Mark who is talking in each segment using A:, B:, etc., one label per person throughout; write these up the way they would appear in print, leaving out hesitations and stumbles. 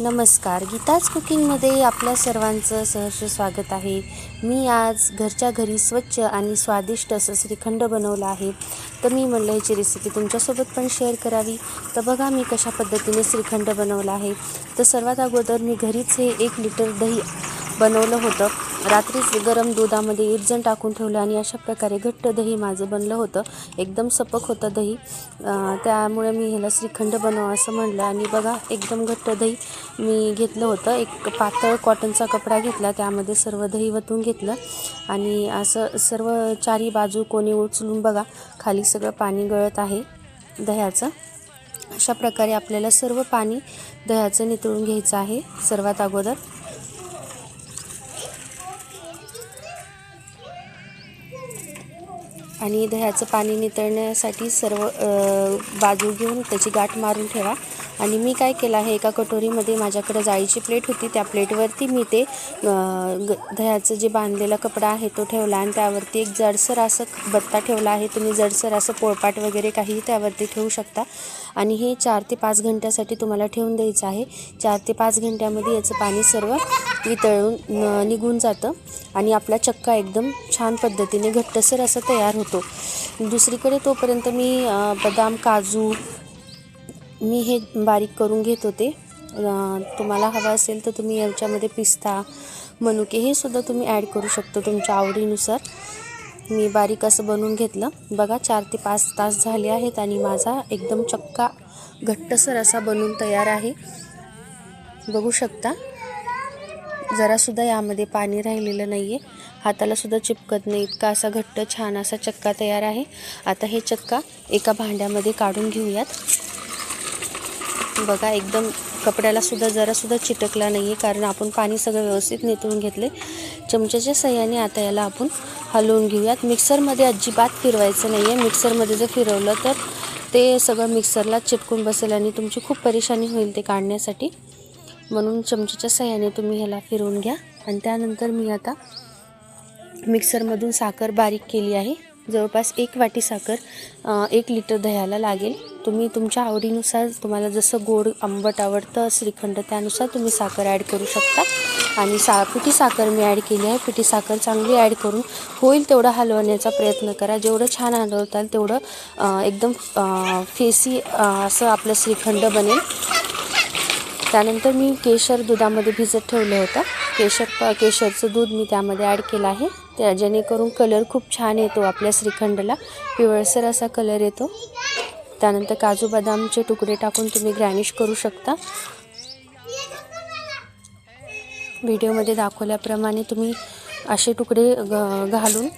A: नमस्कार, गीताज कुकिंगमध्ये आपल्या सर्वांचं सहर्ष स्वागत आहे। मी आज घरच्या घरी स्वच्छ आणि स्वादिष्ट असं श्रीखंड बनवलं आहे। तर मी म्हणलं याची रेसिपी तुमच्यासोबत पण शेअर करावी। तर बघा मी कशा पद्धतीने श्रीखंड बनवला आहे। तर सर्वात अगोदर मी घरीच हे 1 लिटर दही बनवलं होतं। रात्रीच गरम दुधामध्ये इरजण टाकून ठेवलं आणि अशा प्रकारे घट्ट दही माझं बनलं होतं। एकदम सपक होतं दही, त्यामुळे मी ह्याला श्रीखंड बनव असं म्हणलं। आणि बघा एकदम घट्ट दही मी घेतलं होतं। एक पातळ कॉटनचा कपडा घेतला, त्यामध्ये सर्व दही वतून घेतलं आणि असं सर्व चारी बाजू कोणी उचलून बघा खाली सगळं पाणी गळत आहे दह्याचं। अशा प्रकारे आपल्याला सर्व पाणी दह्याचं नितळून घ्यायचं आहे सर्वात अगोदर। आणि दह्याचं पाणी नितळण्यासाठी सर्व बाजू घेऊन त्याची गाठ मारून ठेवा। आणि मी काय केलं आहे, एका कटोरीमध्ये माझ्याकडे जाळीची प्लेट होती, त्या प्लेटवरती मी ते दह्याचं जे बांधलेला कपडा आहे तो ठेवला आणि त्यावरती एक जडसर असं बत्ता ठेवला आहे। तुम्ही जडसर असं पोळपाट वगैरे काही त्यावरती ठेवू शकता। आणि हे 4 ते 5 घंट्यासाठी तुम्हाला ठेवून द्यायचं आहे। 4 ते 5 घंट्यामध्ये याचं पाणी सर्व वितळून निघून जातं आणि आपला चक्का एकदम छान पद्धतीने घट्टसर असं तयार होतो। दुसरीकडे तोपर्यंत मी बदाम, काजू मी हे बारीक करून घेत होते। तुम्हाला हवा असेल तर तुम्ही याच्यामध्ये पिस्ता, मनुके हे सुद्धा तुम्ही ॲड करू शकता तुमच्या आवडीनुसार। मी बारीक असं बनवून घेतलं। बघा 4 ते 5 तास झाले आहेत आणि माझा एकदम चक्का घट्टसर असा बनून तयार आहे, बघू शकता। जरासुद्धा यामध्ये पाणी राहिलेलं नाही आहे, हाताला सुद्धा चिपकत नाही, इतका असा घट्ट छान असा चक्का तयार आहे। आता हे चक्का एका भांड्यामध्ये काढून घेऊयात। बघा एकदम कपड्याला सुद्धा जरासुद्धा चिटकला नाही आहे, कारण आपण पाणी सगळं व्यवस्थित नितळून घेतले। चमच्याच्या साहाय्याने आता याला आपण हलवून घेऊयात। मिक्सरमध्ये अजिबात फिरवायचं नाही आहे, मिक्सरमध्ये जर फिरवलं तर ते सगळं मिक्सरला चिटकून बसेल आणि तुमची खूप परेशानी होईल ते काढण्यासाठी। म्हणून चमच्याच्या साहाय्याने तुम्ही ह्याला फिरवून घ्या। आणि त्यानंतर मी आता मिक्सरमधून साखर बारीक केली आहे। जवळपास 1 वाटी साखर 1 लिटर दह्याला लागेल। तुम्ही तुमच्या आवडीनुसार, तुम्हाला जसं गोड आंबट आवडतं श्रीखंड त्यानुसार तुम्ही साखर ॲड करू शकता। आणि पिठी साखर मी ॲड केली आहे। पिठी साखर चांगली ॲड करून होईल तेवढं हलवण्याचा प्रयत्न करा। जेवढं छान हलवताल तेवढं एकदम फेसी असं आपलं श्रीखंड बनेल। त्यानंतर मी केशर दुधामध्ये भिजत ठेवलं होतं। केशरचं दूध मी त्यामध्ये ॲड केलं आहे, त्या जेणेकरून कलर खूप छान येतो आपल्या श्रीखंडला, पिवळसर असा कलर येतो। त्यानंतर काजू बदामचे तुकडे टाकून तुम्ही गार्निश करू शकता। व्हिडिओमध्ये दाखवल्याप्रमाणे तुम्ही असे तुकडे घालून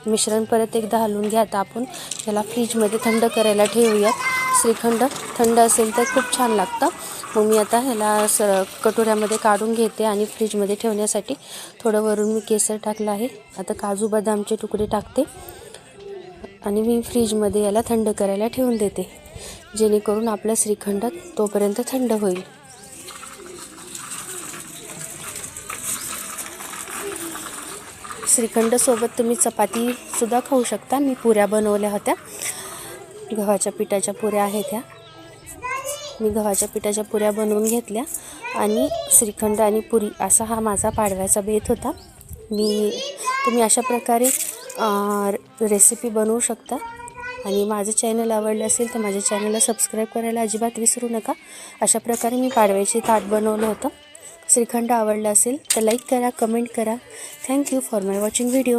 A: मिश्रण परत एकदा हलवून घ्या। आता आपण याला फ्रीजमध्ये थंड करायला ठेवूयात। श्रीखंड थंड असेल तर खूप छान लागतं। मग मी आता ह्याला कटोऱ्यामध्ये काढून घेते आणि फ्रीजमध्ये ठेवण्यासाठी थोडं वरून मी केसर टाकलं आहे। आता काजू बदामचे तुकडे टाकते आणि मी फ्रीजमध्ये याला थंड करायला ठेवून देते, जेणेकरून आपला श्रीखंड तोपर्यंत थंड होईल। श्रीखंडसोबत तुम्ही चपातीसुद्धा खाऊ शकता। मी पुऱ्या बनवल्या होत्या, गव्हाच्या पिठाच्या पुऱ्या आहेत ह्या। मी गव्हाच्या पिठाच्या पुऱ्या बनवून घेतल्या आणि श्रीखंड आणि पुरी असा हा माझा पाडव्याचा बेत होता। तुम्ही अशा प्रकारे रेसिपी बनवू शकता। आणि माझं चॅनल आवडलं असेल तर माझ्या चॅनलला सबस्क्राईब करायला अजिबात विसरू नका। अशा प्रकारे मी पाडव्याची ताट बनवलं होतं। श्रीखंड आवडला असेल तर लाईक करा, कमेंट करा। Thank you for my watching video.